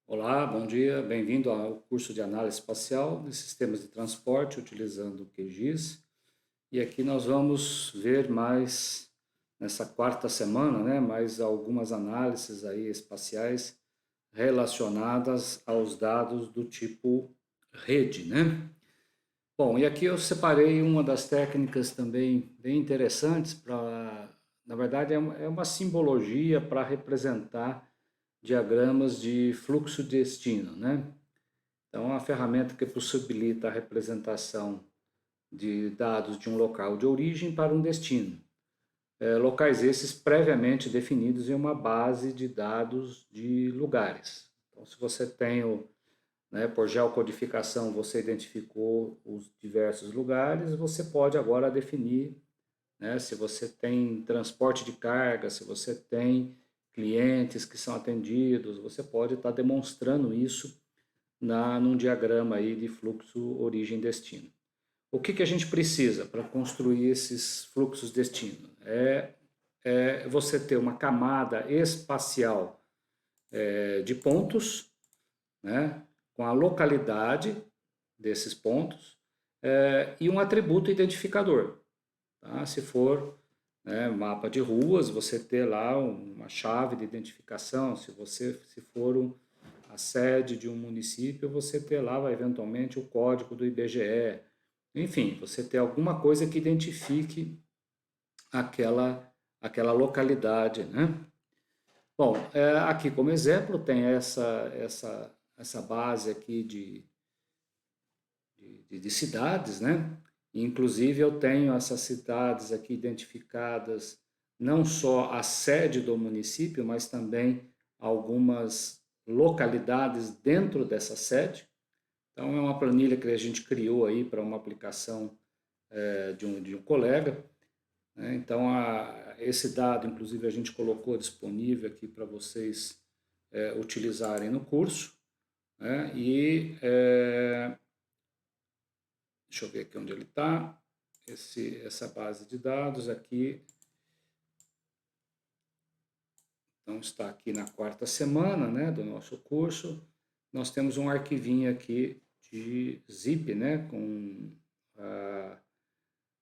Olá, bom dia, bem-vindo ao curso de análise espacial de sistemas de transporte utilizando o QGIS. E aqui nós vamos ver mais, nessa quarta semana, mais algumas análises aí espaciais relacionadas aos dados do tipo rede, Bom, e aqui eu separei uma das técnicas também bem interessantes para, na verdade, é uma simbologia para representar diagramas de fluxo-destino, Então, é uma ferramenta que possibilita a representação de dados de um local de origem para um destino. Locais esses previamente definidos em uma base de dados de lugares. Então, se você tem por geocodificação, você identificou os diversos lugares, você pode agora definir, se você tem transporte de carga, se você tem clientes que são atendidos, você pode estar demonstrando isso num diagrama aí de fluxo origem-destino. O que a gente precisa para construir esses fluxos destino? É você ter uma camada espacial de pontos, com a localidade desses pontos e um atributo identificador. Tá? Se for mapa de ruas, você ter lá uma chave de identificação. Se for a sede de um município, você ter lá eventualmente o código do IBGE. Enfim, você ter alguma coisa que identifique aquela localidade, Bom, aqui como exemplo tem essa base aqui de cidades, Inclusive eu tenho essas cidades aqui identificadas, não só a sede do município, mas também algumas localidades dentro dessa sede. Então é uma planilha que a gente criou aí para uma aplicação de um colega. Então esse dado, inclusive, a gente colocou disponível aqui para vocês utilizarem no curso. Deixa eu ver aqui onde ele está. Essa base de dados aqui. Então, está aqui na quarta semana do nosso curso. Nós temos um arquivinho aqui de zip, com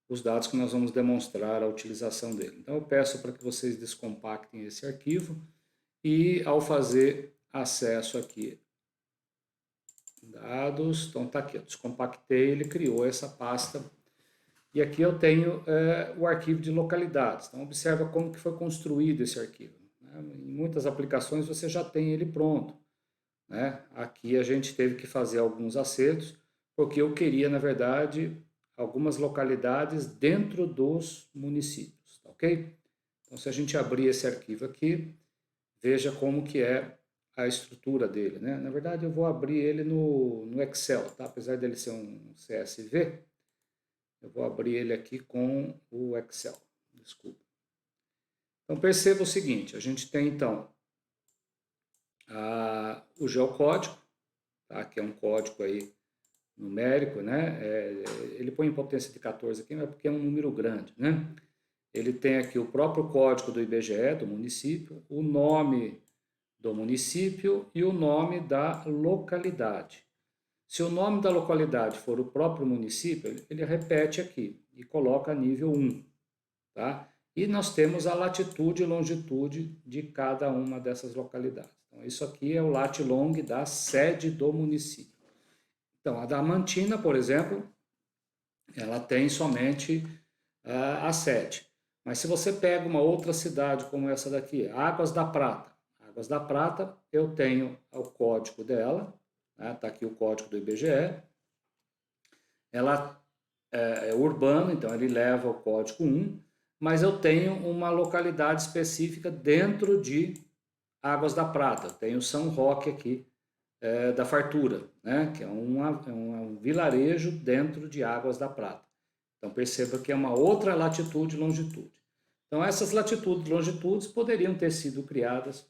os dados que nós vamos demonstrar a utilização dele. Então, eu peço para que vocês descompactem esse arquivo e, ao fazer acesso aqui, dados, então está aqui, eu descompactei, ele criou essa pasta. E aqui eu tenho o arquivo de localidades. Então, observa como que foi construído esse arquivo. Em muitas aplicações você já tem ele pronto. Aqui a gente teve que fazer alguns acertos, porque eu queria, na verdade, algumas localidades dentro dos municípios, tá ok? Então, se a gente abrir esse arquivo aqui, veja como que é a estrutura dele, Na verdade, eu vou abrir ele no Excel, tá? Apesar dele ser um CSV, eu vou abrir ele aqui com o Excel, desculpa. Então, perceba o seguinte, a gente tem, então, o geocódigo, tá? Que é um código aí numérico, ele põe em potência de 14 aqui, mas porque é um número grande, Ele tem aqui o próprio código do IBGE, do município, o nome do município e o nome da localidade. Se o nome da localidade for o próprio município, ele repete aqui e coloca nível 1, tá? E nós temos a latitude e longitude de cada uma dessas localidades. Então, isso aqui é o lat-long da sede do município. Então, a Damantina, por exemplo, ela tem somente a sede. Mas se você pega uma outra cidade como essa daqui, Águas da Prata. Águas da Prata, eu tenho o código dela, tá aqui o código do IBGE. Ela é urbana, então ele leva o código 1, mas eu tenho uma localidade específica dentro de Águas da Prata. Eu tenho São Roque aqui, da Fartura, que é um vilarejo dentro de Águas da Prata. Então perceba que é uma outra latitude e longitude. Então essas latitudes e longitudes poderiam ter sido criadas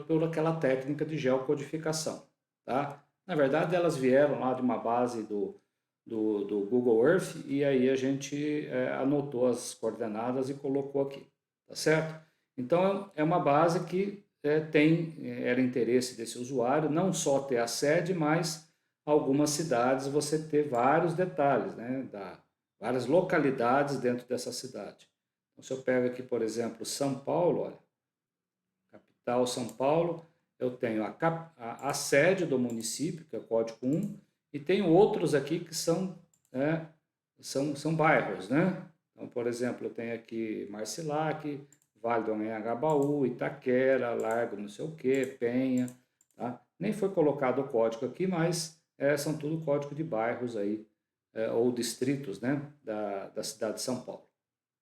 por aquela técnica de geocodificação. Tá? Na verdade, elas vieram lá de uma base do Google Earth e aí a gente anotou as coordenadas e colocou aqui, tá certo? Então é uma base que era interesse desse usuário não só ter a sede, mas algumas cidades você ter vários detalhes, né, várias localidades dentro dessa cidade. Então, se eu pego aqui, por exemplo, São Paulo, olha, capital São Paulo, eu tenho a sede do município, que é o código 1, e tenho outros aqui que são bairros, né? Então, por exemplo, eu tenho aqui Marcilac, Vale do Anhangabaú, Itaquera, Largo não sei o quê, Penha, tá? Nem foi colocado o código aqui, mas são tudo código de bairros aí, ou distritos, né, da cidade de São Paulo,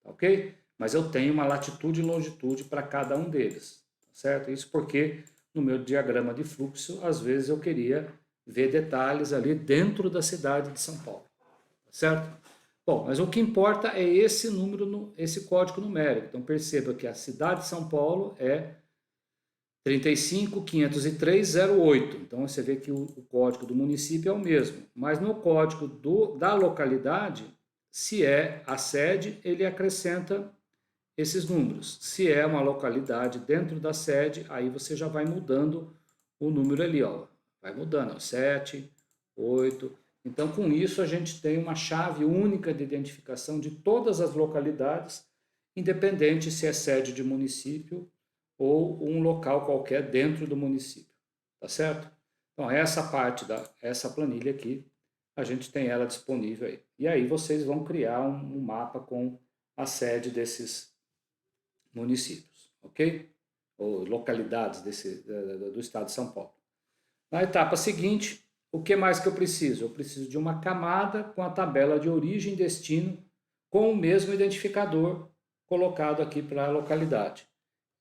tá ok? Mas eu tenho uma latitude e longitude para cada um deles, tá certo? Isso porque no meu diagrama de fluxo, às vezes eu queria ver detalhes ali dentro da cidade de São Paulo, tá certo? Bom, mas o que importa é esse número, esse código numérico. Então perceba que a cidade de São Paulo é 35.503.08. Então você vê que o código do município é o mesmo, mas no código da localidade, se é a sede, ele acrescenta esses números. Se é uma localidade dentro da sede, aí você já vai mudando o número ali, ó. Vai mudando, ó, 7, 8. Então, com isso, a gente tem uma chave única de identificação de todas as localidades, independente se é sede de município ou um local qualquer dentro do município. Tá certo? Então, essa planilha aqui, a gente tem ela disponível aí. E aí vocês vão criar um mapa com a sede desses municípios, ok? Ou localidades do estado de São Paulo. Na etapa seguinte, o que mais que eu preciso? Eu preciso de uma camada com a tabela de origem e destino com o mesmo identificador colocado aqui para a localidade.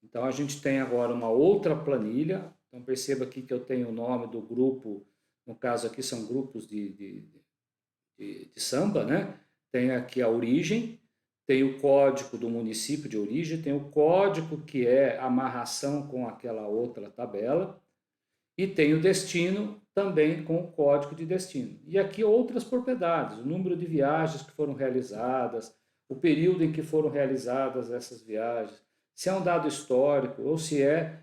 Então a gente tem agora uma outra planilha. Então perceba aqui que eu tenho o nome do grupo, no caso aqui são grupos de samba, né? Tem aqui a origem, tem o código do município de origem, tem o código que é a amarração com aquela outra tabela, e tem o destino também com o código de destino. E aqui outras propriedades, o número de viagens que foram realizadas, o período em que foram realizadas essas viagens, se é um dado histórico ou se é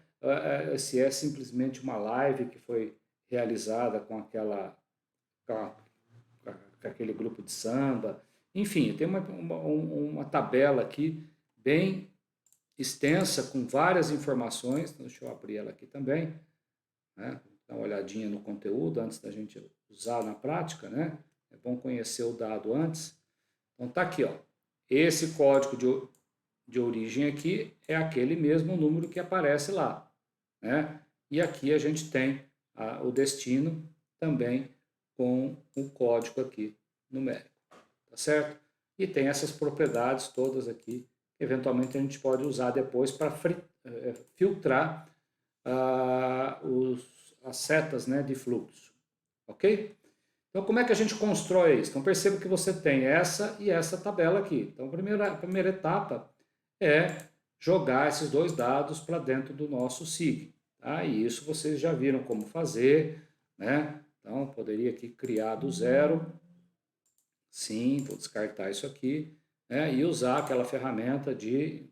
simplesmente uma live que foi realizada com aquele grupo de samba. Enfim, tem uma tabela aqui bem extensa com várias informações. Deixa eu abrir ela aqui também, né? Dar uma olhadinha no conteúdo antes da gente usar na prática, né? É bom conhecer o dado antes. Então tá aqui, ó. Esse código de origem aqui é aquele mesmo número que aparece lá, né? E aqui a gente tem o destino também com o código aqui numérico, tá certo? E tem essas propriedades todas aqui, que eventualmente a gente pode usar depois para filtrar as setas, né, de fluxo, ok? Então, como é que a gente constrói isso? Então, perceba que você tem essa e essa tabela aqui. Então, a primeira etapa é jogar esses dois dados para dentro do nosso SIG. Tá? E isso vocês já viram como fazer, né? Então, poderia aqui criar do zero. Sim, vou descartar isso aqui, né? E usar aquela ferramenta de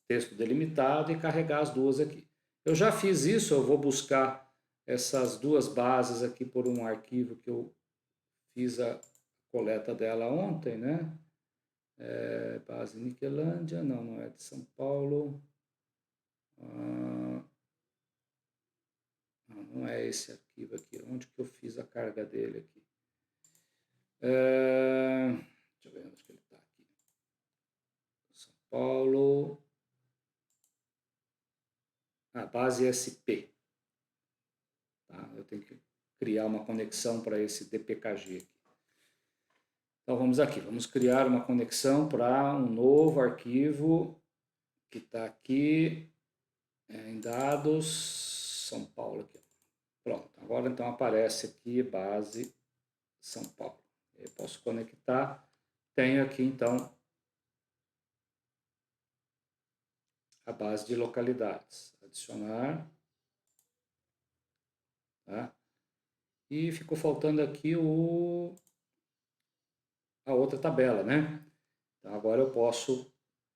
texto delimitado e carregar as duas aqui. Eu já fiz isso, eu vou buscar essas duas bases aqui por um arquivo que eu fiz a coleta dela ontem, né? Base Niquelândia, não é de São Paulo. Não é esse arquivo aqui. Onde que eu fiz a carga dele aqui? Deixa eu ver onde que ele está aqui. São Paulo. Base SP. Tá? Eu tenho que criar uma conexão para esse DPKG aqui. Então vamos aqui, vamos criar uma conexão para um novo arquivo que está aqui em dados São Paulo aqui. Pronto, agora então aparece aqui base São Paulo. Eu posso conectar, tenho aqui então a base de localidades, adicionar, tá? E ficou faltando aqui a outra tabela, né? Então agora eu posso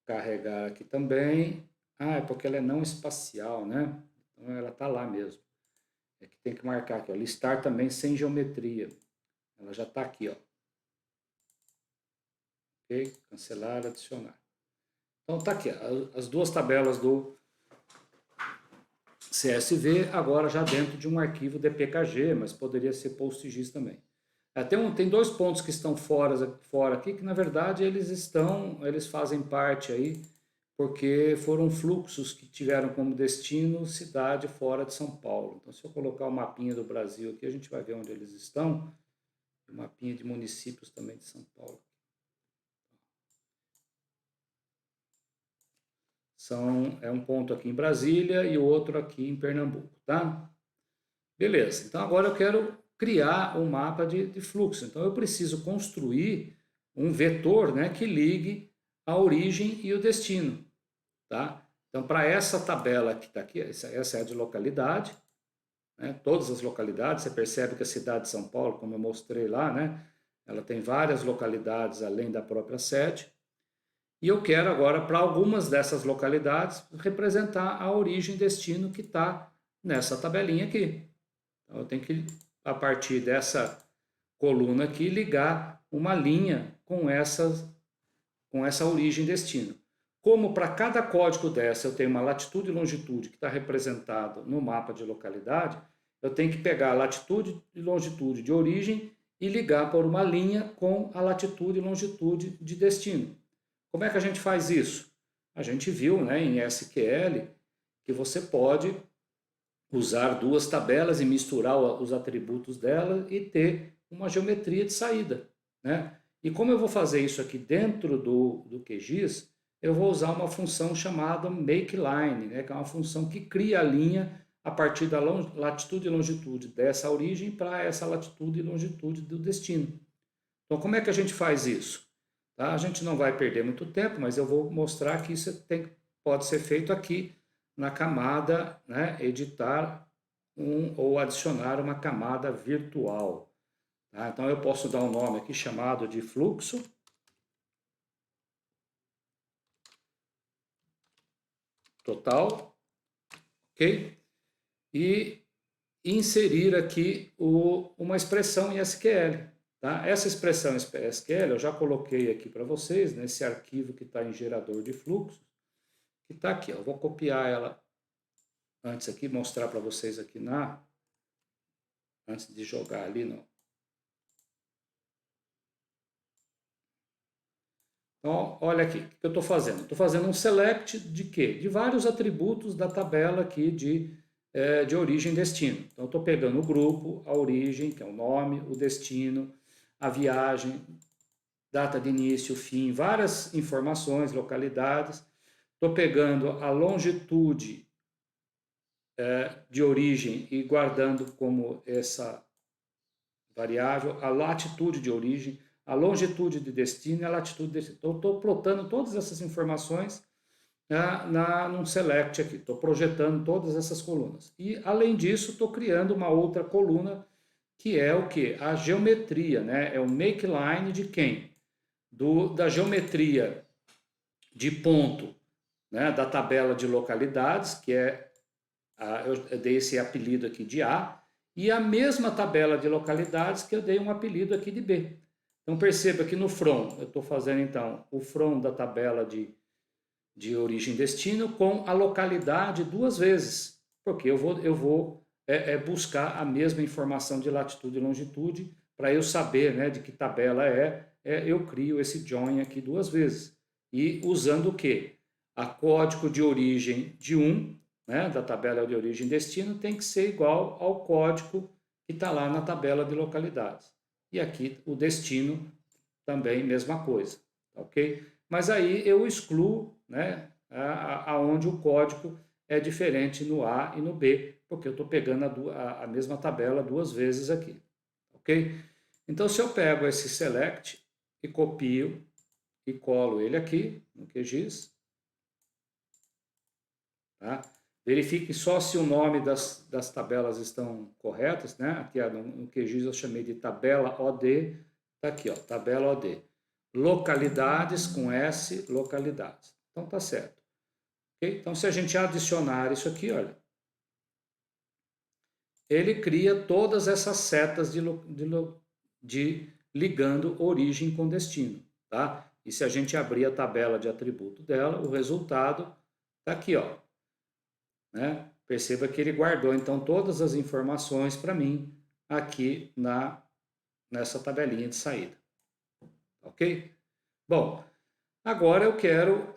carregar aqui também Ah, é porque ela é não espacial, né? Então ela está lá mesmo. É que tem que marcar aqui, ó, listar também sem geometria. Ela já está aqui, ó. Ok? Cancelar, adicionar. Então tá aqui, as duas tabelas do CSV, agora já dentro de um arquivo DPKG, mas poderia ser PostGIS também. Tem dois pontos que estão fora aqui, que na verdade eles fazem parte aí, porque foram fluxos que tiveram como destino cidade fora de São Paulo. Então, se eu colocar o mapinha do Brasil aqui, a gente vai ver onde eles estão. O mapinha de municípios também de São Paulo. É um ponto aqui em Brasília e o outro aqui em Pernambuco, tá? Beleza, então agora eu quero criar um mapa de fluxo. Então eu preciso construir um vetor, né, que ligue a origem e o destino, tá? Então para essa tabela que está aqui, essa é a de localidade, né? Todas as localidades, você percebe que a cidade de São Paulo, como eu mostrei lá, né, ela tem várias localidades além da própria sede. E eu quero agora, para algumas dessas localidades, representar a origem e destino que está nessa tabelinha aqui. Então, eu tenho que, a partir dessa coluna aqui, ligar uma linha com essa origem e destino. Como para cada código dessa eu tenho uma latitude e longitude que está representado no mapa de localidade, eu tenho que pegar a latitude e longitude de origem e ligar por uma linha com a latitude e longitude de destino. Como é que a gente faz isso? A gente viu, né, em SQL que você pode usar duas tabelas e misturar os atributos dela e ter uma geometria de saída, né? E como eu vou fazer isso aqui dentro do QGIS, eu vou usar uma função chamada makeLine, né, que é uma função que cria a linha a partir da latitude e longitude dessa origem para essa latitude e longitude do destino. Então, como é que a gente faz isso? Tá? A gente não vai perder muito tempo, mas eu vou mostrar que pode ser feito aqui na camada, né, editar ou adicionar uma camada virtual. Tá? Então eu posso dar um nome aqui chamado de fluxo total, ok? E inserir aqui uma expressão em SQL. Tá? Essa expressão em SQL eu já coloquei aqui para vocês, nesse arquivo que está em gerador de fluxos, que está aqui. Ó. Eu vou copiar ela antes aqui, mostrar para vocês aqui antes de jogar ali no. Então, olha aqui, o que eu estou fazendo? Estou fazendo um select de quê? De vários atributos da tabela aqui de origem e destino. Então, estou pegando o grupo, a origem, que é o nome, o destino, a viagem, data de início, fim, várias informações, localidades. Estou pegando a longitude de origem e guardando como essa variável, a latitude de origem, a longitude de destino e a latitude de destino. Então, estou plotando todas essas informações num select aqui. Estou projetando todas essas colunas. E, além disso, estou criando uma outra coluna que é o que? A geometria, né? É o make line de quem? Da geometria de ponto, né? Da tabela de localidades, que eu dei esse apelido aqui de A, e a mesma tabela de localidades que eu dei um apelido aqui de B. Então perceba que no from, eu estou fazendo então o from da tabela de origem e destino com a localidade duas vezes, porque eu vou buscar a mesma informação de latitude e longitude para eu saber, né, de que tabela eu crio esse join aqui duas vezes. E usando o quê? A código de origem de um, né, da tabela de origem e destino, tem que ser igual ao código que está lá na tabela de localidades. E aqui o destino também, mesma coisa, ok? Mas aí eu excluo, né, aonde o código é diferente no A e no B, porque eu estou pegando a mesma tabela duas vezes aqui, ok? Então, se eu pego esse select e copio e colo ele aqui no QGIS, tá? Verifique só se o nome das tabelas estão corretas, né? Aqui no QGIS eu chamei de tabela OD, tá aqui, ó, tabela OD. Localidades com S, localidades. Então tá certo. Ok? Então, se a gente adicionar isso aqui, olha, ele cria todas essas setas de ligando origem com destino, tá? E se a gente abrir a tabela de atributo dela, o resultado está aqui, ó, né? Perceba que ele guardou então todas as informações para mim aqui nessa tabelinha de saída, ok? Bom, agora eu quero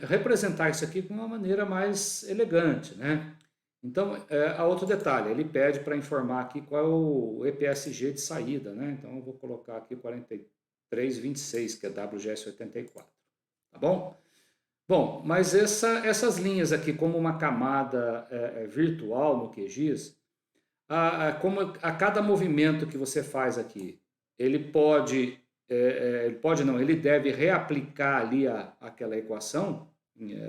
representar isso aqui de uma maneira mais elegante, né? Então, há outro detalhe, ele pede para informar aqui qual é o EPSG de saída, né? Então, eu vou colocar aqui 4326, que é WGS84, tá bom? Bom, mas essas linhas aqui, como uma camada virtual no QGIS, como a cada movimento que você faz aqui, ele pode não, ele deve reaplicar ali aquela equação,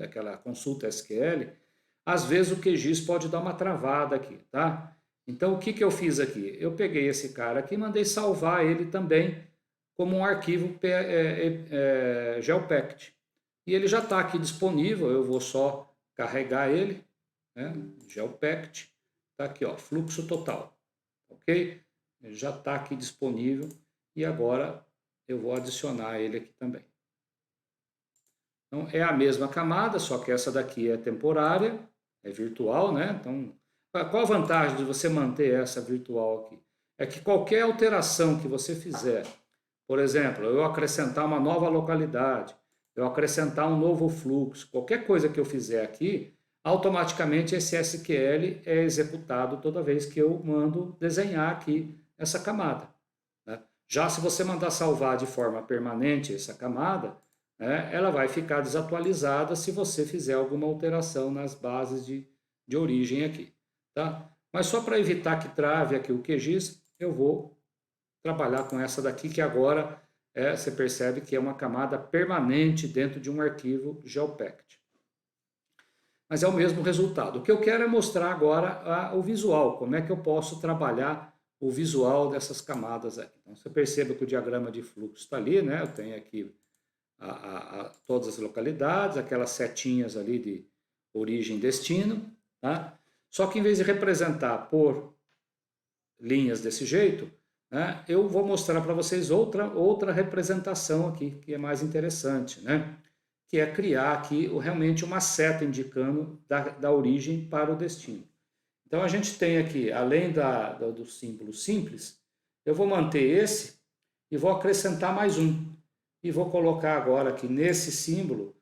aquela consulta SQL. Às vezes o QGIS pode dar uma travada aqui, tá? Então o que que eu fiz aqui? Eu peguei esse cara aqui e mandei salvar ele também como um arquivo GeoPact. E ele já está aqui disponível, eu vou só carregar ele, né? GeoPact, está aqui, ó, fluxo total, ok? Ele já está aqui disponível e agora eu vou adicionar ele aqui também. Então é a mesma camada, só que essa daqui é temporária, é virtual, né? Então, qual a vantagem de você manter essa virtual aqui? É que qualquer alteração que você fizer, por exemplo, eu acrescentar uma nova localidade, eu acrescentar um novo fluxo, qualquer coisa que eu fizer aqui, automaticamente esse SQL é executado toda vez que eu mando desenhar aqui essa camada, né? Já se você mandar salvar de forma permanente essa camada, né, ela vai ficar desatualizada se você fizer alguma alteração nas bases de origem aqui, tá? Mas só para evitar que trave aqui o QGIS, eu vou trabalhar com essa daqui, que agora você percebe que é uma camada permanente dentro de um arquivo GeoPact. Mas é o mesmo resultado. O que eu quero é mostrar agora o visual, como é que eu posso trabalhar o visual dessas camadas aqui. Então, você percebe que o diagrama de fluxo está ali, né? Eu tenho aqui todas as localidades, aquelas setinhas ali de origem e destino, tá? Só que em vez de representar por linhas desse jeito, né, eu vou mostrar para vocês outra representação aqui, que é mais interessante, né? Que é criar aqui realmente uma seta indicando da origem para o destino. Então a gente tem aqui, além do símbolo simples, eu vou manter esse e vou acrescentar mais um. E vou colocar agora aqui nesse símbolo,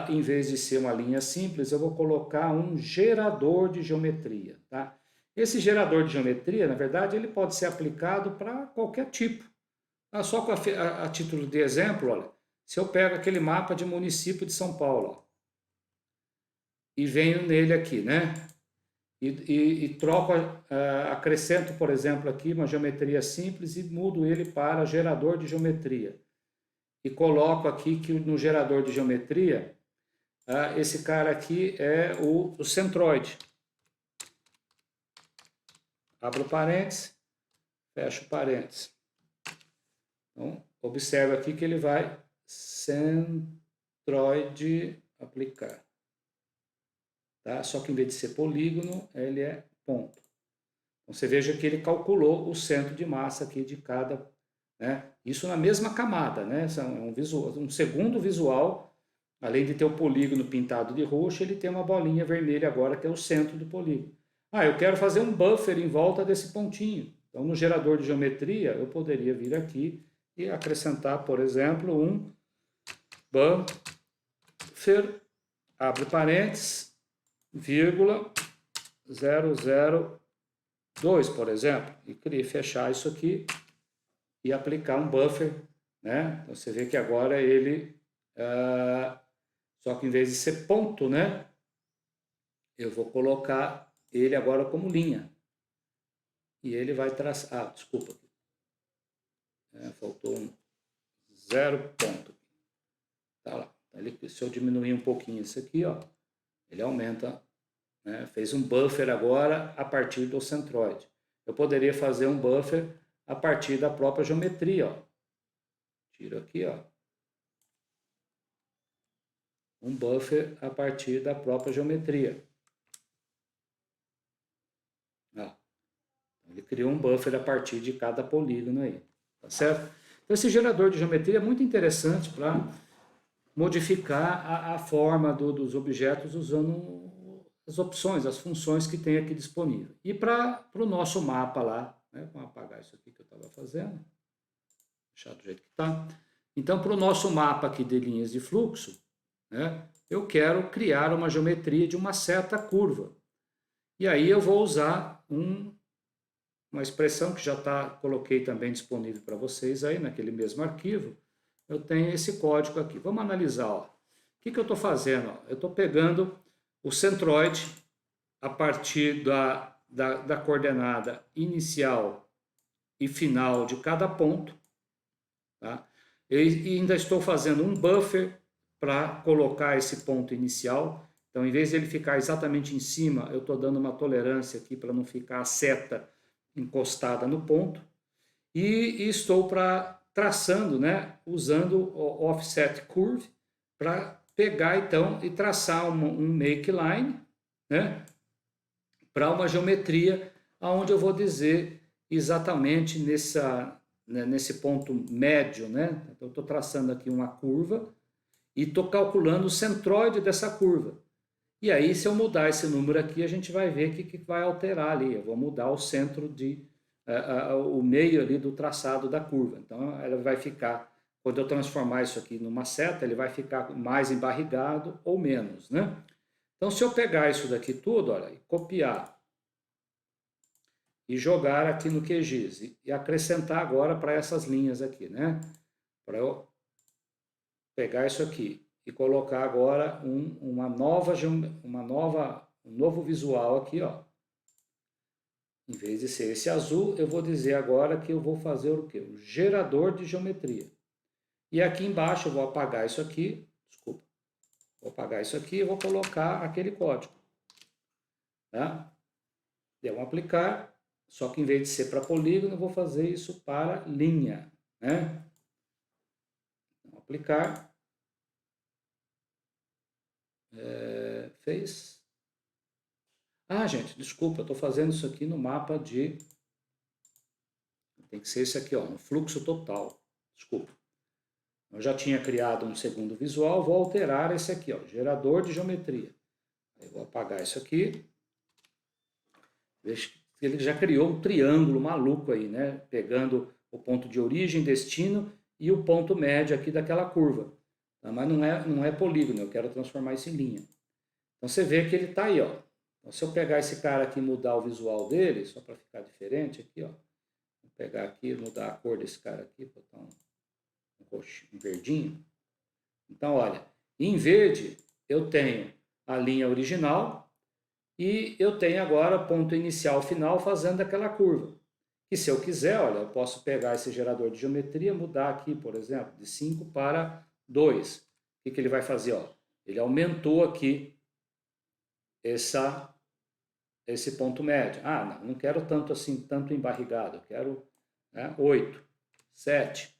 em vez de ser uma linha simples, eu vou colocar um gerador de geometria, tá? Esse gerador de geometria, na verdade, ele pode ser aplicado para qualquer tipo. Só a título de exemplo, olha, se eu pego aquele mapa de município de São Paulo, ó, e venho nele aqui, né? E troco, acrescento, por exemplo, aqui uma geometria simples e mudo ele para gerador de geometria. E coloco aqui que no gerador de geometria, esse cara aqui é o centroide. Abro parênteses, fecho parênteses. Então, observa aqui que ele vai centroide aplicar. Tá? Só que em vez de ser polígono, ele é ponto. Então, você veja que ele calculou o centro de massa aqui de cada, né? Isso na mesma camada, né? É um segundo visual, além de ter o polígono pintado de roxo, ele tem uma bolinha vermelha agora que é o centro do polígono. Eu quero fazer um buffer em volta desse pontinho. Então, no gerador de geometria, eu poderia vir aqui e acrescentar, por exemplo, um buffer, abre parênteses, vírgula, 002, por exemplo, e fechar isso aqui e aplicar um buffer, né? Então, você vê que agora ele, só que em vez de ser ponto, né? Eu vou colocar ele agora como linha. E ele vai traçar, desculpa, faltou um 0 ponto. Tá lá. Se eu diminuir um pouquinho isso aqui, ó, ele aumenta, né? Fez um buffer agora a partir do centroide. Eu poderia fazer um buffer a partir da própria geometria, ó. Tiro aqui, ó. um buffer a partir da própria geometria. Ele criou um buffer a partir de cada polígono aí, tá certo? Então, esse gerador de geometria é muito interessante para modificar a forma dos objetos usando as opções, as funções que tem aqui disponível. E para o nosso mapa lá, né, vamos apagar isso aqui que eu estava fazendo, deixar do jeito que está. Então, para o nosso mapa aqui de linhas de fluxo, né, eu quero criar uma geometria de uma seta curva. E aí eu vou usar uma expressão que já coloquei também disponível para vocês aí naquele mesmo arquivo. Eu tenho esse código aqui. Vamos analisar. Ó. O que eu estou fazendo? Ó? Eu estou pegando o centroide a partir da coordenada inicial e final de cada ponto. Tá? E ainda estou fazendo um buffer para colocar esse ponto inicial. Então, em vez de ele ficar exatamente em cima, eu estou dando uma tolerância aqui para não ficar a seta encostada no ponto. E estou traçando, né, usando o offset curve para pegar então e traçar um make line, né, para uma geometria onde eu vou dizer exatamente nesse ponto médio, né? Então, eu estou traçando aqui uma curva e estou calculando o centroide dessa curva. E aí, se eu mudar esse número aqui, a gente vai ver que vai alterar ali. Eu vou mudar o centro o meio ali do traçado da curva. Então, ela vai ficar, quando eu transformar isso aqui numa seta, ele vai ficar mais embarrigado ou menos, né? Então, se eu pegar isso daqui tudo, olha, e copiar e jogar aqui no QGIS e acrescentar agora para essas linhas aqui, né? Para eu pegar isso aqui e colocar agora um novo visual aqui, ó. Em vez de ser esse azul, eu vou dizer agora que eu vou fazer o quê? O gerador de geometria. E aqui embaixo eu vou apagar isso aqui, desculpa, vou apagar isso aqui e vou colocar aquele código. Tá? Deu um aplicar, só que em vez de ser para polígono, eu vou fazer isso para linha. Né? Então, aplicar. Fez. Ah, gente, desculpa, eu estou fazendo isso aqui no mapa de... Tem que ser esse aqui, ó, no fluxo total. Desculpa. Eu já tinha criado um segundo visual, vou alterar esse aqui, ó, gerador de geometria. Eu vou apagar isso aqui. Veja que ele já criou um triângulo maluco aí, né? Pegando o ponto de origem, destino e o ponto médio aqui daquela curva. Tá? Mas não é polígono, eu quero transformar isso em linha. Então você vê que ele está aí, ó. Então, se eu pegar esse cara aqui e mudar o visual dele, só para ficar diferente aqui, ó. Vou pegar aqui e mudar a cor desse cara aqui, botar um verdinho. Então, olha, em verde eu tenho a linha original e eu tenho agora ponto inicial final fazendo aquela curva. E se eu quiser, olha, eu posso pegar esse gerador de geometria, mudar aqui, por exemplo, de 5 para 2. O que ele vai fazer? Ó? Ele aumentou aqui esse ponto médio. Ah, não quero tanto assim, tanto embarrigado, eu quero 8, 7.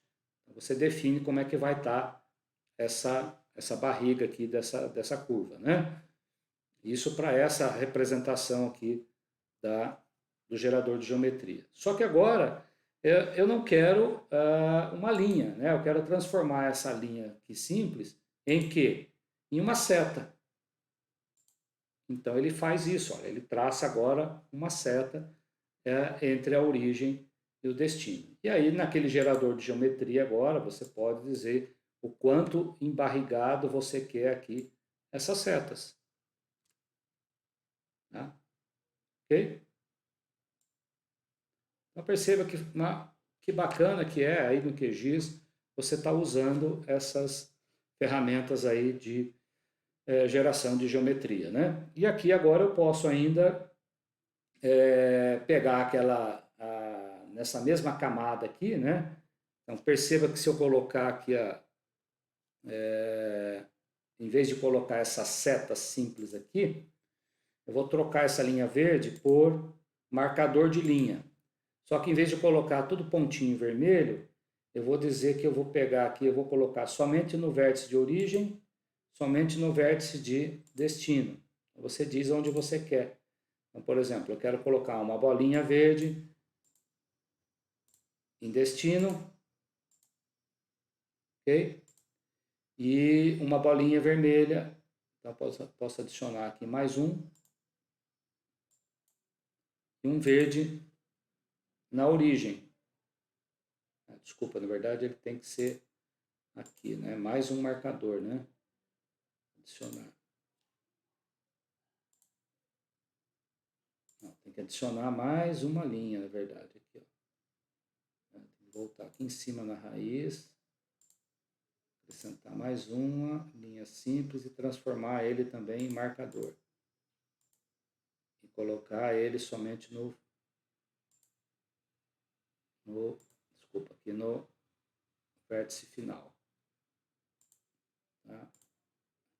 Você define como é que vai estar essa barriga aqui dessa curva, né? Isso para essa representação aqui do gerador de geometria. Só que agora eu não quero uma linha, né? Eu quero transformar essa linha aqui simples em quê? Em uma seta. Então ele faz isso, olha, ele traça agora uma seta entre a origem e o destino. E aí naquele gerador de geometria agora você pode dizer o quanto embarrigado você quer aqui essas setas. Tá? Ok? Então perceba que bacana que é aí no QGIS você está usando essas ferramentas aí de geração de geometria, né? E aqui agora eu posso ainda pegar nessa mesma camada aqui, né? Então perceba que se eu colocar aqui em vez de colocar essa seta simples aqui, eu vou trocar essa linha verde por marcador de linha. Só que em vez de colocar tudo pontinho vermelho, eu vou dizer que eu vou pegar aqui, eu vou colocar somente no vértice de origem, somente no vértice de destino. Você diz onde você quer. Então, por exemplo, eu quero colocar uma bolinha verde em destino, ok? E uma bolinha vermelha. Então, posso adicionar aqui mais um. E um verde na origem. Desculpa, na verdade ele tem que ser aqui, né? Mais um marcador, né? Adicionar. Não, tem que adicionar mais uma linha, na verdade, aqui, ó. Tem que voltar aqui em cima na raiz, acrescentar mais uma linha simples e transformar ele também em marcador. E colocar ele somente desculpa, aqui no vértice final. Tá?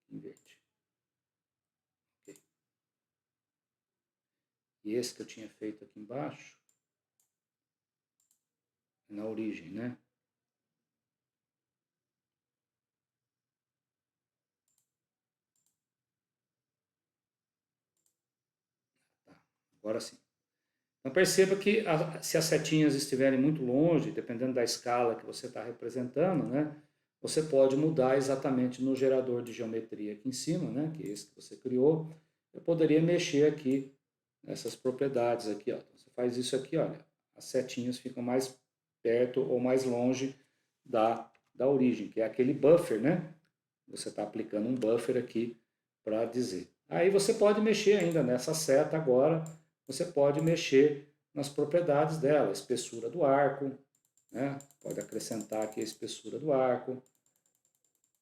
Em verde. Ok. E esse que eu tinha feito aqui embaixo, na origem, né? Tá, agora sim. Então perceba que se as setinhas estiverem muito longe, dependendo da escala que você está representando, né? Você pode mudar exatamente no gerador de geometria aqui em cima, né? Que é esse que você criou. Eu poderia mexer aqui nessas propriedades aqui, ó. Então, você faz isso aqui, olha. As setinhas ficam mais perto ou mais longe da origem, que é aquele buffer, né? Você está aplicando um buffer aqui para dizer. Aí você pode mexer ainda nessa seta agora, você pode mexer nas propriedades dela, espessura do arco, né? Pode acrescentar aqui a espessura do arco,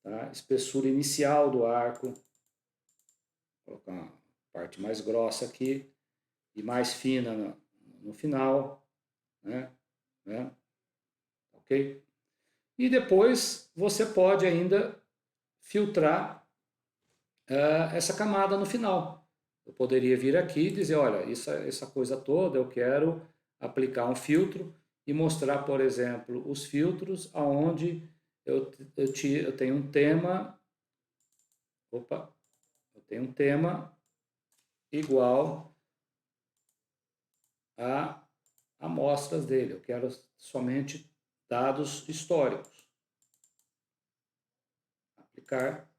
tá? Espessura inicial do arco, vou colocar uma parte mais grossa aqui e mais fina no final, né? Ok? E depois você pode ainda filtrar essa camada no final. Eu poderia vir aqui e dizer, olha, essa coisa toda eu quero aplicar um filtro e mostrar, por exemplo, os filtros aonde eu tenho um tema, eu tenho um tema igual a amostras dele. Eu quero somente dados históricos. Aplicar.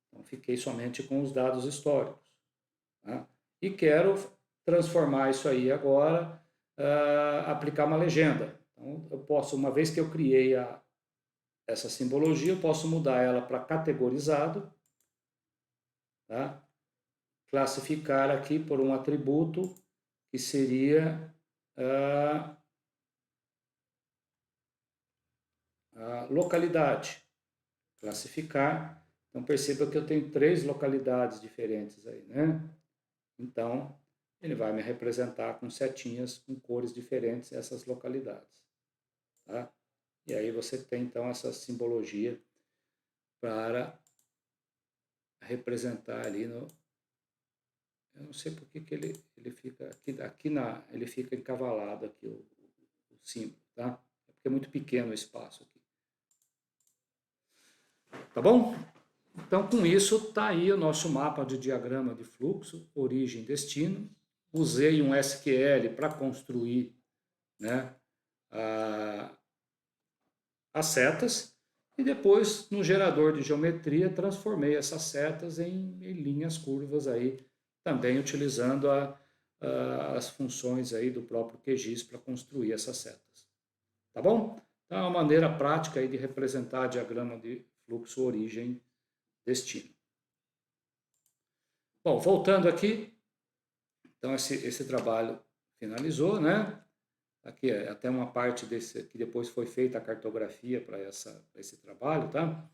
Então, fiquei somente com os dados históricos. Tá? E quero transformar isso aí agora, aplicar uma legenda. Então, eu posso, uma vez que eu criei essa simbologia, eu posso mudar ela para categorizado, tá? Classificar aqui por um atributo que seria a localidade. Classificar. Então, perceba que eu tenho 3 localidades diferentes aí, né? Então, ele vai me representar com setinhas, com cores diferentes, essas localidades. Tá? E aí você tem, então, essa simbologia para representar ali no... Eu não sei por que ele fica ele fica encavalado aqui, o símbolo, tá? É porque é muito pequeno o espaço aqui. Tá bom? Então, com isso, está aí o nosso mapa de diagrama de fluxo, origem e destino. Usei um SQL para construir, né, as setas e depois, no gerador de geometria, transformei essas setas em linhas curvas, aí, também utilizando as funções aí do próprio QGIS para construir essas setas. Tá bom? Então, é uma maneira prática aí de representar diagrama de fluxo, origem, destino. Bom, voltando aqui, então esse trabalho finalizou, né? Aqui é até uma parte desse que depois foi feita a cartografia para esse trabalho, tá?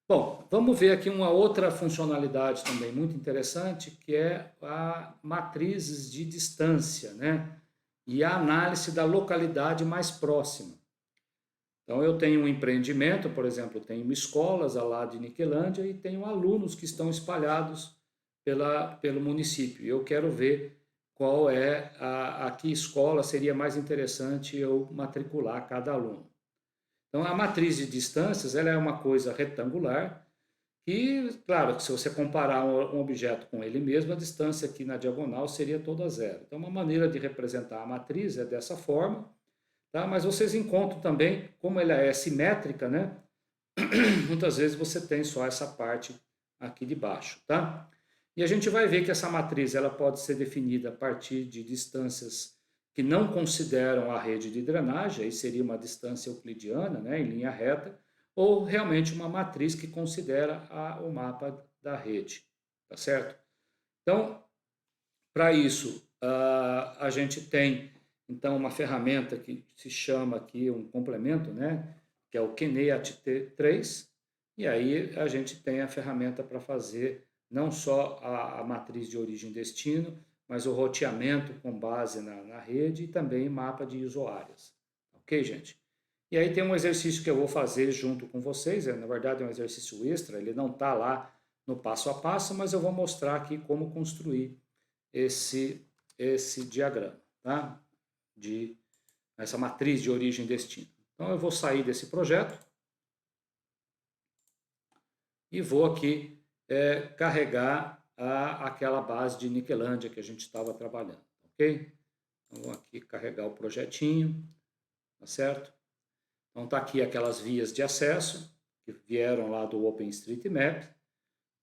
Bom, vamos ver aqui uma outra funcionalidade também muito interessante, que é a matrizes de distância, né? E a análise da localidade mais próxima. Então, eu tenho um empreendimento, por exemplo, tenho escolas lá de Niquelândia e tenho alunos que estão espalhados pelo município. Eu quero ver qual é a que escola seria mais interessante eu matricular cada aluno. Então, a matriz de distâncias ela é uma coisa retangular E, claro, que se você comparar um objeto com ele mesmo, a distância aqui na diagonal seria toda zero. Então, uma maneira de representar a matriz é dessa forma, tá? Mas vocês encontram também, como ela é simétrica, né? Muitas vezes você tem só essa parte aqui de baixo, tá? E a gente vai ver que essa matriz ela pode ser definida a partir de distâncias que não consideram a rede de drenagem, aí seria uma distância euclidiana, né, em linha reta, ou realmente uma matriz que considera o mapa da rede, tá certo? Então, para isso, a gente tem então uma ferramenta que se chama aqui um complemento, né, que é o Kineat T3, e aí a gente tem a ferramenta para fazer não só a matriz de origem e destino, mas o roteamento com base na rede e também mapa de isoáreas. Ok, gente? E aí tem um exercício que eu vou fazer junto com vocês, na verdade é um exercício extra, ele não está lá no passo a passo, mas eu vou mostrar aqui como construir esse diagrama, tá? Essa matriz de origem e destino. Então eu vou sair desse projeto e vou aqui carregar aquela base de Niquelândia que a gente estava trabalhando, ok? Então vou aqui carregar o projetinho, tá certo? Então tá aqui aquelas vias de acesso que vieram lá do OpenStreetMap,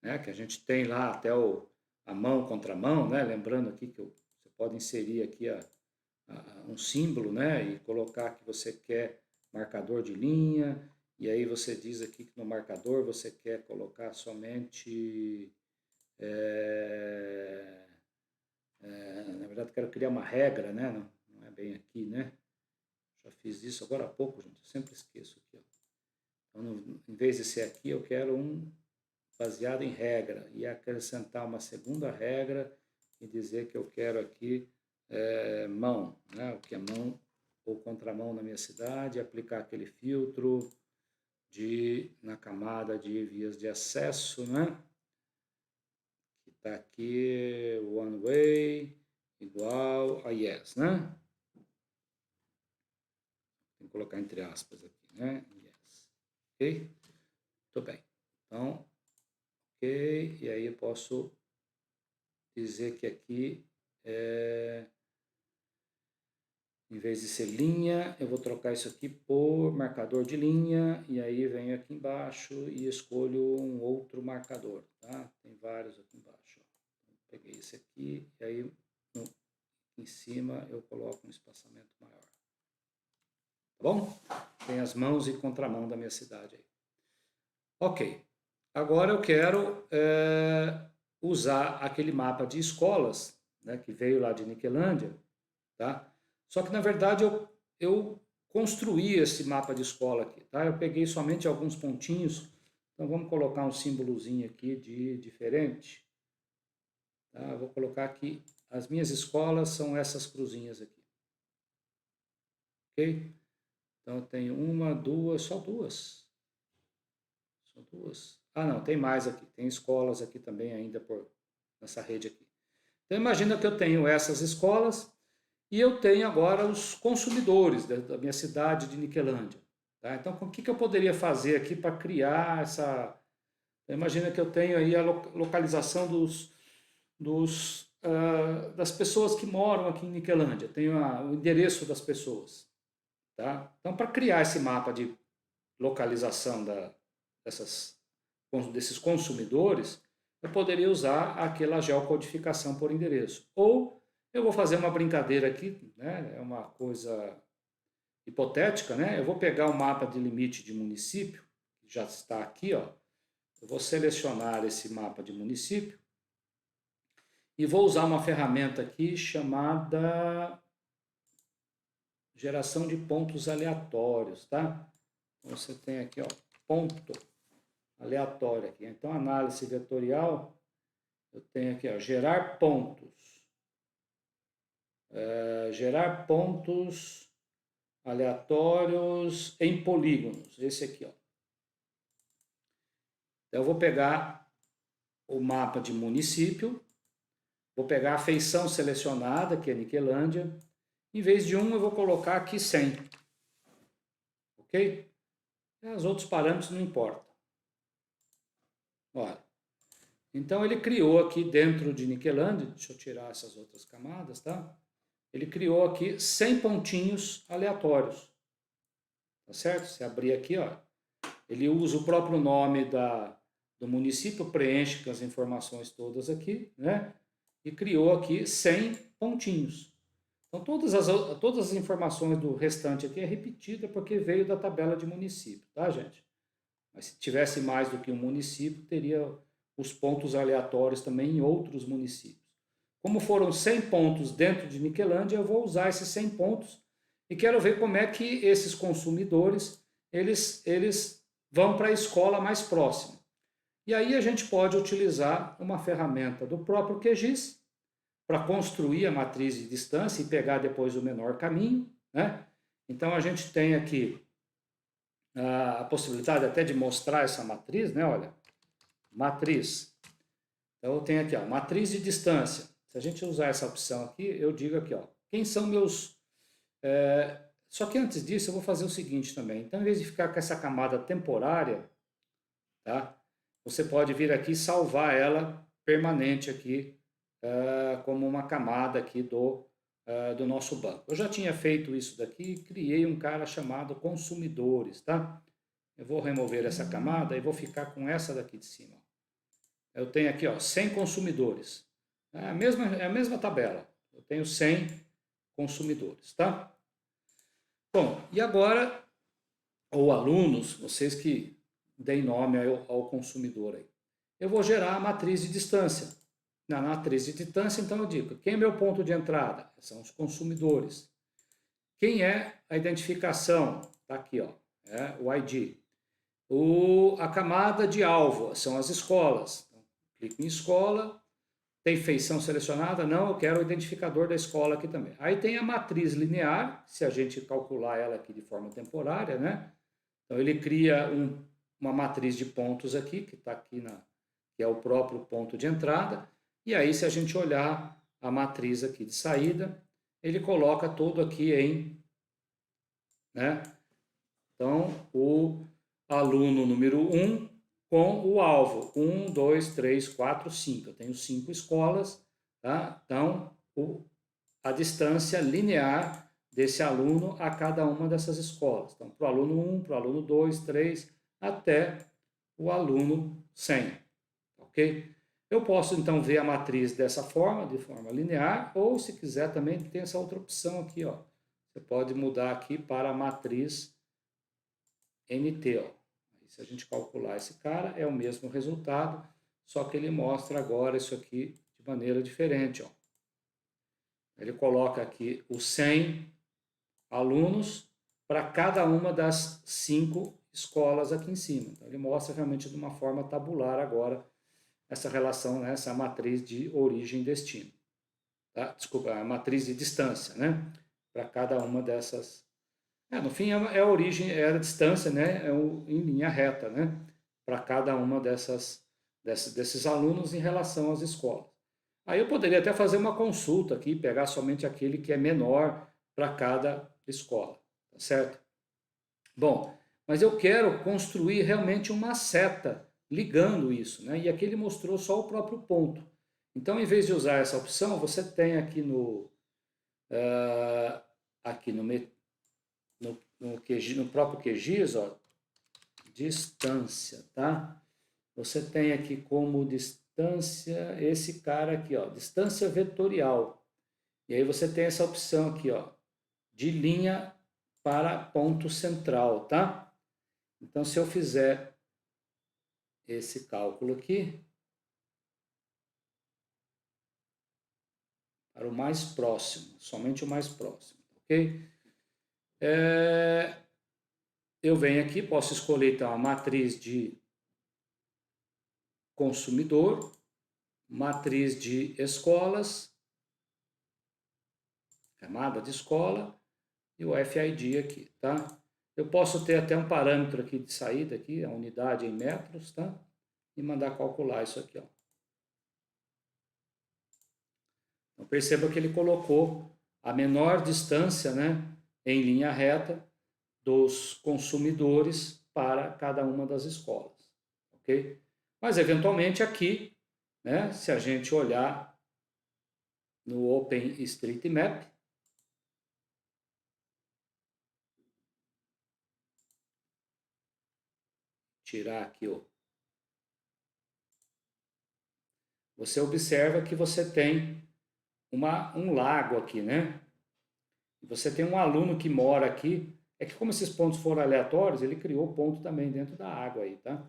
né? Que a gente tem lá até a mão contra mão, né? Lembrando aqui que você pode inserir aqui um símbolo, né? E colocar que você quer marcador de linha, e aí você diz aqui que no marcador você quer colocar somente... na verdade, quero criar uma regra, né? Não é bem aqui, né? Já fiz isso agora há pouco, gente. Eu sempre esqueço aqui, ó. Então, em vez de ser aqui, eu quero um baseado em regra e acrescentar uma segunda regra e dizer que eu quero aqui mão, né? O que é mão ou contramão na minha cidade, aplicar aquele filtro na camada de vias de acesso, né? Que está aqui, one way, igual a yes, né? Tem que colocar entre aspas aqui, né? Yes. Ok? Muito bem. Então, ok. E aí eu posso dizer que aqui, em vez de ser linha, eu vou trocar isso aqui por marcador de linha. E aí venho aqui embaixo e escolho um outro marcador, tá? Tem vários aqui embaixo. Ó. Peguei esse aqui e aí em cima eu coloco um espaçamento maior. Tá bom? Tem as mãos e contramão da minha cidade aí. Ok. Agora eu quero usar aquele mapa de escolas, né, que veio lá de Niquelândia, tá? Só que na verdade eu construí esse mapa de escola aqui, tá? Eu peguei somente alguns pontinhos, então vamos colocar um símbolozinho aqui de diferente, tá? Eu vou colocar aqui, as minhas escolas são essas cruzinhas aqui, ok? Então eu tenho uma, duas, só duas. Só duas. Ah, não, tem mais aqui. Tem escolas aqui também ainda nessa rede aqui. Então imagina que eu tenho essas escolas e eu tenho agora os consumidores da minha cidade de Niquelândia. Tá? Então o que eu poderia fazer aqui para criar essa... Imagina que eu tenho aí a localização das pessoas que moram aqui em Niquelândia. Tenho o endereço das pessoas. Tá? Então para criar esse mapa de localização desses consumidores, eu poderia usar aquela geocodificação por endereço. Ou eu vou fazer uma brincadeira aqui, né? É uma coisa hipotética, né? Eu vou pegar o mapa de limite de município, que já está aqui, ó. Eu vou selecionar esse mapa de município e vou usar uma ferramenta aqui chamada geração de pontos aleatórios, tá? Então, você tem aqui, ó, ponto aleatório aqui. Então, análise vetorial, eu tenho aqui, ó, gerar pontos. Gerar pontos aleatórios em polígonos. Esse aqui, ó. Então, eu vou pegar o mapa de município, vou pegar a feição selecionada, que é Niquelândia. Em vez de 1, eu vou colocar aqui 100. Ok? Os outros parâmetros não importam. Olha, então ele criou aqui dentro de Niquelândia, deixa eu tirar essas outras camadas, tá? Ele criou aqui 100 pontinhos aleatórios, tá certo? Se abrir aqui, ó, ele usa o próprio nome do município, preenche com as informações todas aqui, né? E criou aqui 100 pontinhos. Então, todas as informações do restante aqui é repetida porque veio da tabela de município, tá, gente? Mas se tivesse mais do que um município, teria os pontos aleatórios também em outros municípios. Como foram 100 pontos dentro de Niquelândia, eu vou usar esses 100 pontos e quero ver como é que esses consumidores eles vão para a escola mais próxima. E aí a gente pode utilizar uma ferramenta do próprio QGIS para construir a matriz de distância e pegar depois o menor caminho, né? Então a gente tem aqui a possibilidade até de mostrar essa matriz, né? Olha, matriz. Então eu tenho aqui, ó, matriz de distância. Se a gente usar essa opção aqui, eu digo aqui, ó, quem são meus... Só que antes disso eu vou fazer o seguinte também. Então, em vez de ficar com essa camada temporária, tá? Você pode vir aqui e salvar ela permanente aqui, como uma camada aqui do nosso banco. Eu já tinha feito isso daqui e criei um cara chamado consumidores, tá? Eu vou remover essa camada e vou ficar com essa daqui de cima. Eu tenho aqui, ó, 100 consumidores. É a mesma tabela. Eu tenho 100 consumidores, tá? Bom, e agora, ou alunos, vocês que deem nome ao consumidor aí. Eu vou gerar a matriz de distância. Na matriz de distância, então eu digo, quem é meu ponto de entrada? São os consumidores. Quem é a identificação? Está aqui, ó, é o ID. A camada de alvo são as escolas. Então, clico em escola, tem feição selecionada? Não, eu quero o identificador da escola aqui também. Aí tem a matriz linear, se a gente calcular ela aqui de forma temporária, né? Então ele cria uma matriz de pontos aqui, que está aqui que é o próprio ponto de entrada. E aí, se a gente olhar a matriz aqui de saída, ele coloca tudo aqui né? Então, o aluno número 1 com o alvo, 1, 2, 3, 4, 5. Eu tenho 5 escolas, tá? Então, a distância linear desse aluno a cada uma dessas escolas. Então, para o aluno 1, para o aluno 2, 3, até o aluno 100, ok? Eu posso, então, ver a matriz dessa forma, de forma linear, ou, se quiser, também tem essa outra opção aqui, ó. Você pode mudar aqui para a matriz NT, ó. Se a gente calcular esse cara, é o mesmo resultado, só que ele mostra agora isso aqui de maneira diferente, ó. Ele coloca aqui os 100 alunos para cada uma das 5 escolas aqui em cima. Então, ele mostra realmente de uma forma tabular agora essa relação, né, essa matriz de origem e destino. Tá? Desculpa, a matriz de distância, né? Para cada uma dessas. No fim, é a origem, é a distância, né? Em linha reta, né? Para cada uma desses alunos em relação às escolas. Aí eu poderia até fazer uma consulta aqui, pegar somente aquele que é menor para cada escola, tá certo? Bom, mas eu quero construir realmente uma seta ligando isso, né? E aqui ele mostrou só o próprio ponto. Então, em vez de usar essa opção, você tem aqui no próprio QGIS, ó, distância, tá? Você tem aqui como distância esse cara aqui, ó, distância vetorial. E aí você tem essa opção aqui, ó, de linha para ponto central, tá? Então, se eu fizer esse cálculo aqui, para o mais próximo, somente o mais próximo, ok? Eu venho aqui, posso escolher então a matriz de consumidor, matriz de escolas, camada de escola e o FID aqui, tá? Eu posso ter até um parâmetro aqui de saída aqui, a unidade em metros, tá? E mandar calcular isso aqui, ó. Então perceba que ele colocou a menor distância, né, em linha reta dos consumidores para cada uma das escolas, ok? Mas, eventualmente, aqui, né, se a gente olhar no OpenStreetMap, tirar aqui, ó, você observa que você tem um lago aqui, né? Você tem um aluno que mora aqui. É que como esses pontos foram aleatórios, ele criou ponto também dentro da água aí, tá?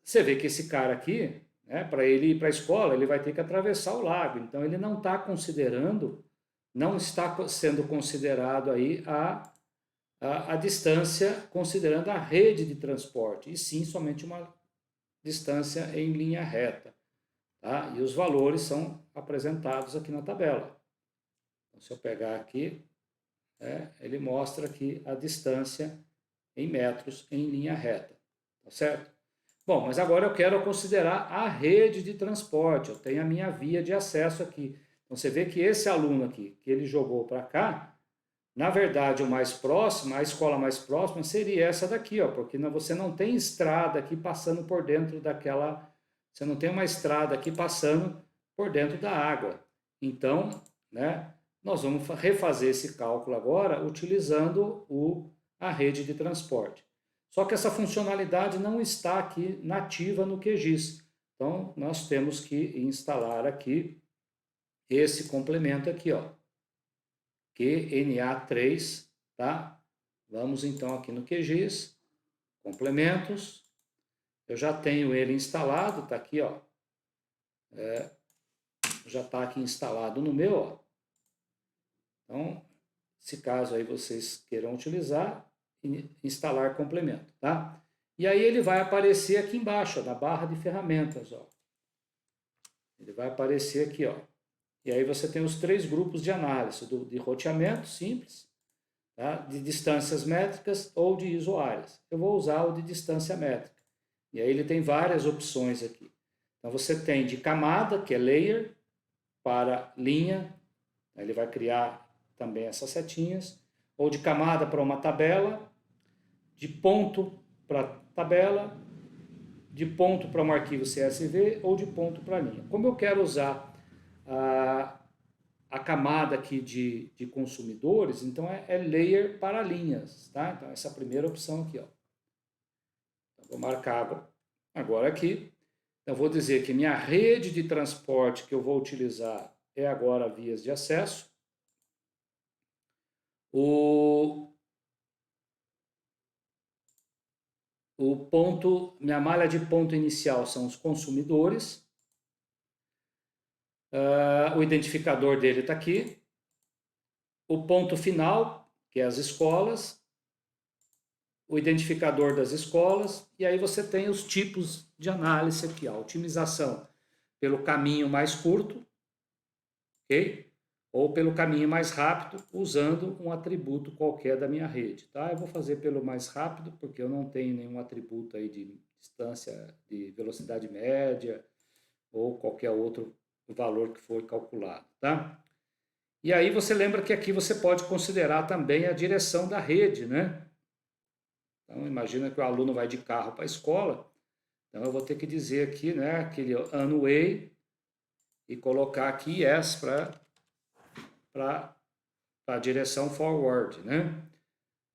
Você vê que esse cara aqui, né, para ele ir para a escola, ele vai ter que atravessar o lago. Então ele não está considerando, não está sendo considerado aí a distância, considerando a rede de transporte, e sim somente uma distância em linha reta. Tá? E os valores são apresentados aqui na tabela. Então, se eu pegar aqui, ele mostra aqui a distância em metros em linha reta. Tá certo? Bom, mas agora eu quero considerar a rede de transporte. Eu tenho a minha via de acesso aqui. Então você vê que esse aluno aqui, que ele jogou para cá, na verdade o mais próximo, a escola mais próxima seria essa daqui, ó, porque você não tem estrada aqui passando por dentro daquela, você não tem uma estrada aqui passando por dentro da água. Então, né, nós vamos refazer esse cálculo agora utilizando a rede de transporte. Só que essa funcionalidade não está aqui nativa no QGIS. Então, nós temos que instalar aqui esse complemento aqui, ó, QNA3, tá? Vamos então aqui no QGIS, complementos. Eu já tenho ele instalado, tá aqui, ó. Já está aqui instalado no meu, ó. Então, se caso aí vocês queiram utilizar, instalar complemento, tá? E aí ele vai aparecer aqui embaixo, ó, na barra de ferramentas, ó. Ele vai aparecer aqui, ó. E aí você tem os 3 grupos de análise, de roteamento simples, tá? De distâncias métricas ou de isoáreas. Eu vou usar o de distância métrica. E aí ele tem várias opções aqui. Então você tem de camada, que é layer, para linha, ele vai criar também essas setinhas, ou de camada para uma tabela, de ponto para tabela, de ponto para um arquivo CSV ou de ponto para linha. Como eu quero usar a camada aqui de consumidores, então é layer para linhas, tá? Então essa é a primeira opção aqui, ó. Então, vou marcar agora aqui. Eu vou dizer que minha rede de transporte que eu vou utilizar é agora vias de acesso. Minha malha de ponto inicial são os consumidores. O identificador dele está aqui. O ponto final, que é as escolas. O identificador das escolas. E aí você tem os tipos de análise aqui. A otimização pelo caminho mais curto, ok? Ou pelo caminho mais rápido, usando um atributo qualquer da minha rede, tá? Eu vou fazer pelo mais rápido, porque eu não tenho nenhum atributo aí de distância, de velocidade média, ou qualquer outro valor que for calculado, tá? E aí você lembra que aqui você pode considerar também a direção da rede, né? Então, imagina que o aluno vai de carro para a escola, então eu vou ter que dizer aqui, né, aquele one-way, e colocar aqui yes para a direção forward, né?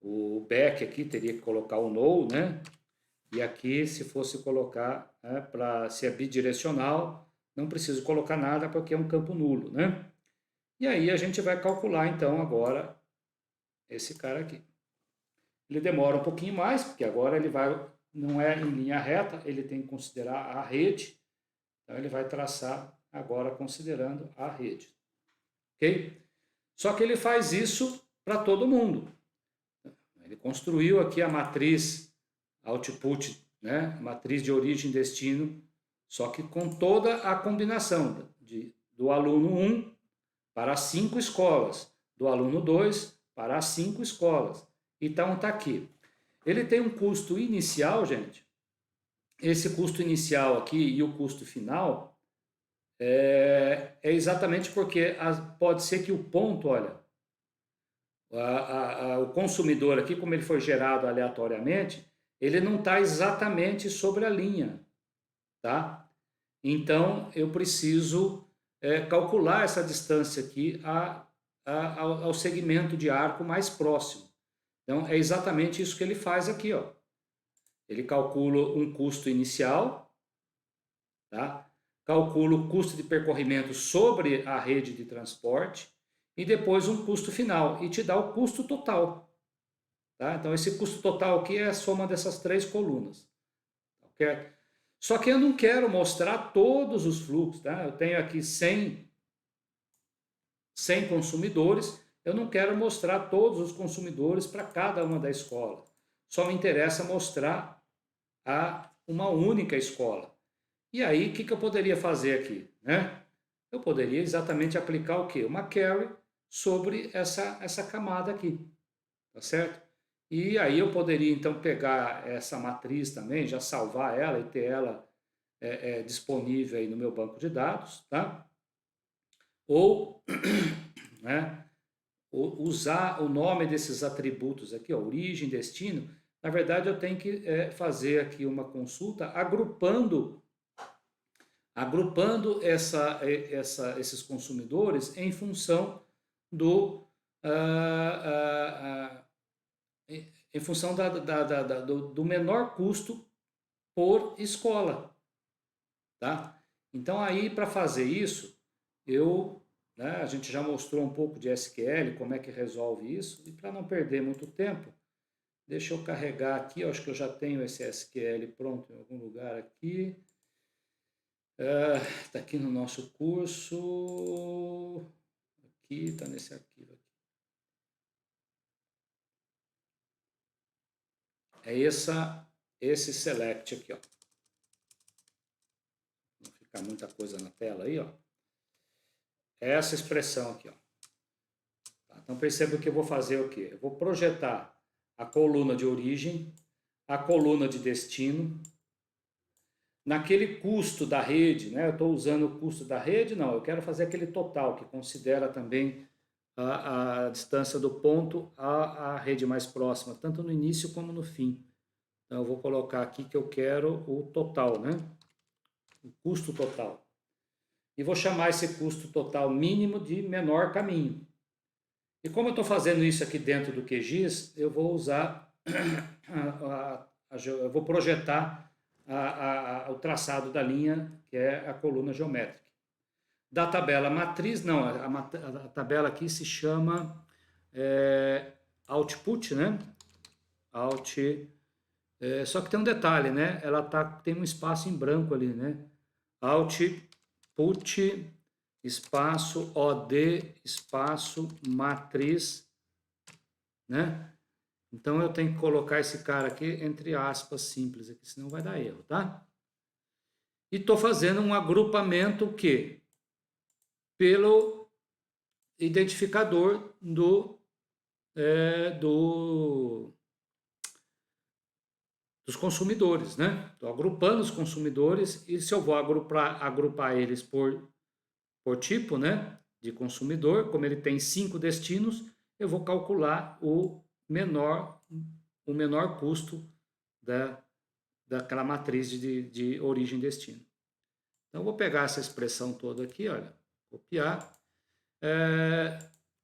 O back aqui teria que colocar o no, né? E aqui, se fosse colocar, né, para ser bidirecional, não preciso colocar nada porque é um campo nulo, né? E aí a gente vai calcular, então, agora esse cara aqui. Ele demora um pouquinho mais, porque agora ele não é em linha reta, ele tem que considerar a rede. Então, ele vai traçar agora considerando a rede. Ok? Só que ele faz isso para todo mundo. Ele construiu aqui a matriz output, né? Matriz de origem e destino, só que com toda a combinação do aluno 1 para 5 escolas, do aluno 2 para as 5 escolas. Então está aqui. Ele tem um custo inicial, gente. Esse custo inicial aqui e o custo final é exatamente porque pode ser que o ponto, olha, o consumidor aqui, como ele foi gerado aleatoriamente, ele não está exatamente sobre a linha, tá? Então, eu preciso calcular essa distância aqui ao segmento de arco mais próximo. Então, é exatamente isso que ele faz aqui, ó. Ele calcula um custo inicial, tá? Calcula o custo de percorrimento sobre a rede de transporte e depois um custo final e te dá o custo total, tá? Então, esse custo total aqui é a soma dessas três colunas, ok? Só que eu não quero mostrar todos os fluxos, tá? Eu tenho aqui 100 consumidores, eu não quero mostrar todos os consumidores para cada uma da escola. Só me interessa mostrar uma única escola. E aí, o que eu poderia fazer aqui, né? Eu poderia exatamente aplicar o quê? Uma query sobre essa camada aqui, tá certo? E aí eu poderia então pegar essa matriz também, já salvar ela e ter ela disponível aí no meu banco de dados, tá? Ou, né, usar o nome desses atributos aqui, ó, origem, destino. Na verdade, eu tenho que fazer aqui uma consulta agrupando esses consumidores em função do em função do menor custo por escola, tá? Então aí para fazer isso a gente já mostrou um pouco de SQL, como é que resolve isso, e para não perder muito tempo, deixa eu carregar aqui, eu acho que eu já tenho esse SQL pronto em algum lugar aqui. Está aqui no nosso curso, aqui, está nesse arquivo aqui. É esse select aqui, ó. Não ficar muita coisa na tela aí, ó. É essa expressão aqui, ó. Então perceba que eu vou fazer o quê? Eu vou projetar a coluna de origem, a coluna de destino. Naquele custo da rede, né? Eu estou usando o custo da rede? Não, eu quero fazer aquele total, que considera também a distância do ponto à rede mais próxima, tanto no início como no fim. Então, eu vou colocar aqui que eu quero o total, né? O custo total. E vou chamar esse custo total mínimo de menor caminho. E como eu estou fazendo isso aqui dentro do QGIS, eu vou usar, eu vou projetar o traçado da linha, que é a coluna geométrica. Da tabela matriz, não, a tabela aqui se chama output, né? Só que tem um detalhe, né? Ela tem um espaço em branco ali, né? Output, espaço, OD, espaço, matriz, né? Então eu tenho que colocar esse cara aqui entre aspas simples aqui, senão vai dar erro, tá? E estou fazendo um agrupamento o quê? Pelo identificador dos consumidores, né? Estou agrupando os consumidores e se eu vou agrupar eles por tipo, né, de consumidor, como ele tem 5 destinos, eu vou calcular o menor custo daquela matriz de origem e destino. Então, eu vou pegar essa expressão toda aqui, olha, copiar.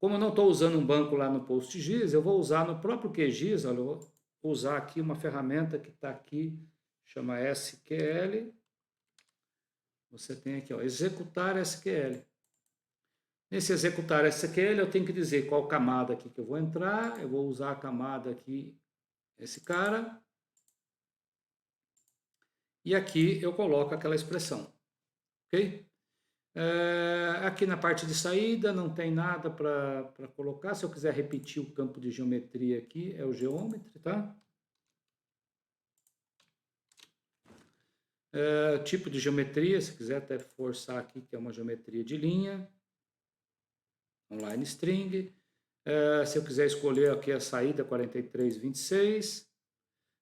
Como eu não estou usando um banco lá no PostGIS, eu vou usar no próprio QGIS, olha, eu vou usar aqui uma ferramenta que está aqui, chama SQL. Você tem aqui, ó, executar SQL. Nesse executar SQL, eu tenho que dizer qual camada aqui que eu vou entrar. Eu vou usar a camada aqui, esse cara. E aqui eu coloco aquela expressão. Ok? Aqui na parte de saída não tem nada para colocar. Se eu quiser repetir o campo de geometria aqui, é o geometry, tá? Tipo de geometria, se quiser até forçar aqui, que é uma geometria de linha. Online string. Se eu quiser escolher aqui a saída 4326,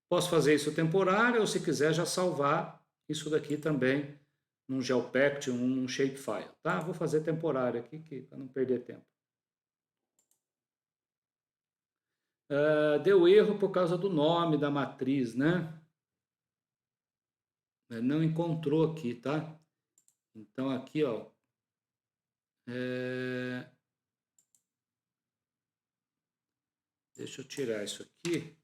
posso fazer isso temporário ou se quiser já salvar isso daqui também num GeoPact, num shapefile, tá? Vou fazer temporário aqui para não perder tempo. Deu erro por causa do nome da matriz, né? Não encontrou aqui, tá? Então aqui, ó, deixa eu tirar isso aqui.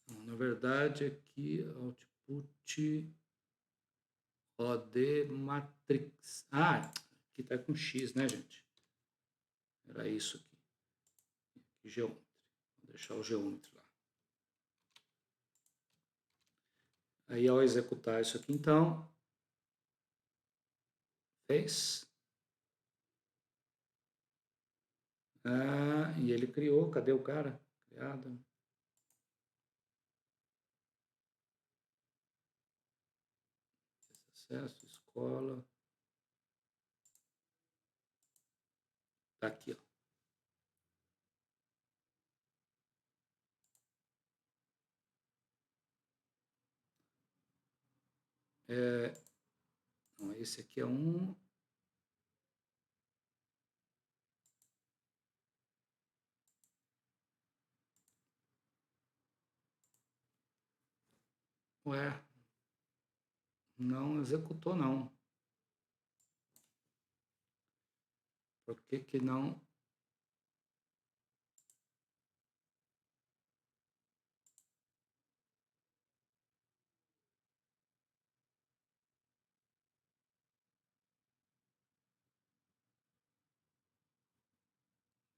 Na verdade, aqui, output OD matrix. Ah, aqui tá com X, né, gente? Era isso aqui. Geometry. Vou deixar o geometry lá. Aí, ao executar isso aqui, então, fez. E ele criou. Cadê o cara? Criado. Acesso, escola. Tá aqui, ó. Então, esse aqui é um. Ué, não executou, não. Por que que não?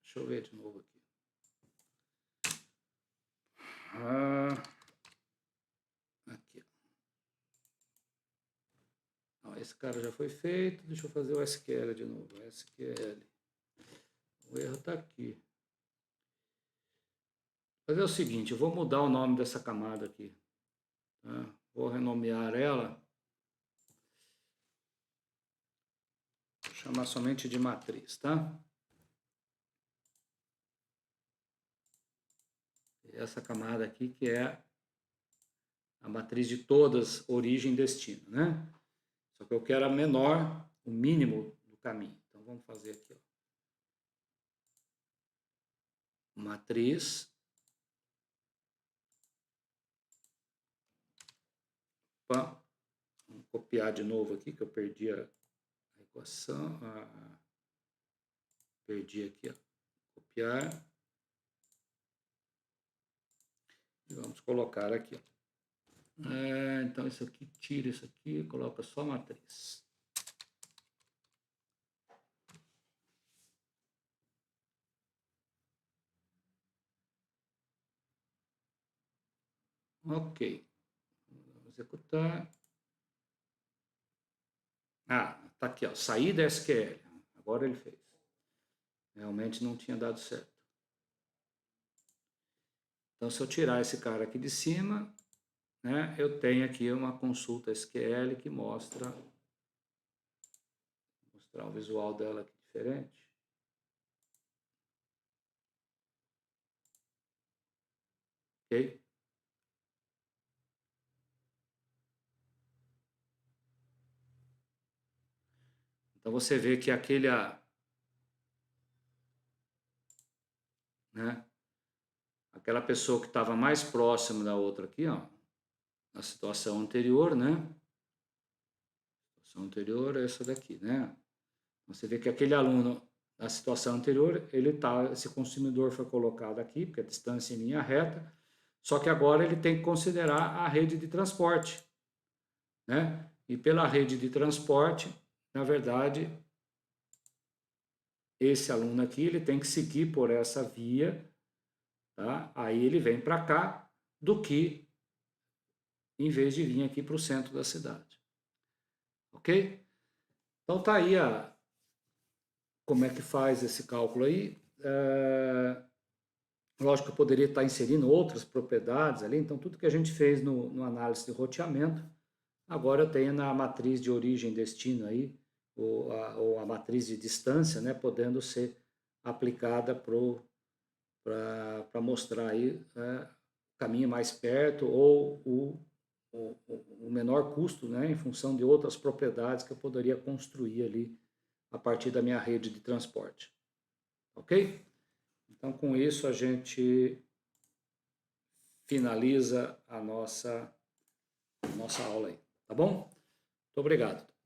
Deixa eu ver de novo aqui. Aqui. Não, esse cara já foi feito. Deixa eu fazer o SQL de novo. SQL. O erro está aqui. Vou fazer o seguinte, eu vou mudar o nome dessa camada aqui. Tá? Vou renomear ela. Vou chamar somente de matriz, tá? Essa camada aqui que é a matriz de todas, origem e destino, né? Só que eu quero a menor, o mínimo do caminho. Então vamos fazer aqui, ó. Matriz. Opa, vamos copiar de novo aqui, que eu perdi a equação. Perdi aqui, ó. Copiar. E vamos colocar aqui, ó. Então isso aqui, tira isso aqui, coloca só matriz. Ok. Vamos executar. Tá aqui, ó. Saída SQL. Agora ele fez. Realmente não tinha dado certo. Então, se eu tirar esse cara aqui de cima, né, eu tenho aqui uma consulta SQL que mostra. Vou mostrar o visual dela aqui diferente. Ok? Então você vê que aquele, né, aquela pessoa que estava mais próxima da outra aqui, ó, na situação anterior, né? A situação anterior é essa daqui, né? Você vê que aquele aluno na situação anterior, esse consumidor foi colocado aqui, porque a distância em linha reta, só que agora ele tem que considerar a rede de transporte, né? E pela rede de transporte, na verdade, esse aluno aqui, ele tem que seguir por essa via, tá? Aí ele vem para cá, do que em vez de vir aqui para o centro da cidade. Ok? Então tá aí como é que faz esse cálculo aí. Lógico que eu poderia estar inserindo outras propriedades ali, então tudo que a gente fez no análise de roteamento, agora eu tenho na matriz de origem e destino aí, ou a matriz de distância, né, podendo ser aplicada para mostrar aí o caminho mais perto ou o menor custo, né, em função de outras propriedades que eu poderia construir ali a partir da minha rede de transporte. ok? Então, com isso, a gente finaliza a nossa aula aí, tá bom? Muito obrigado.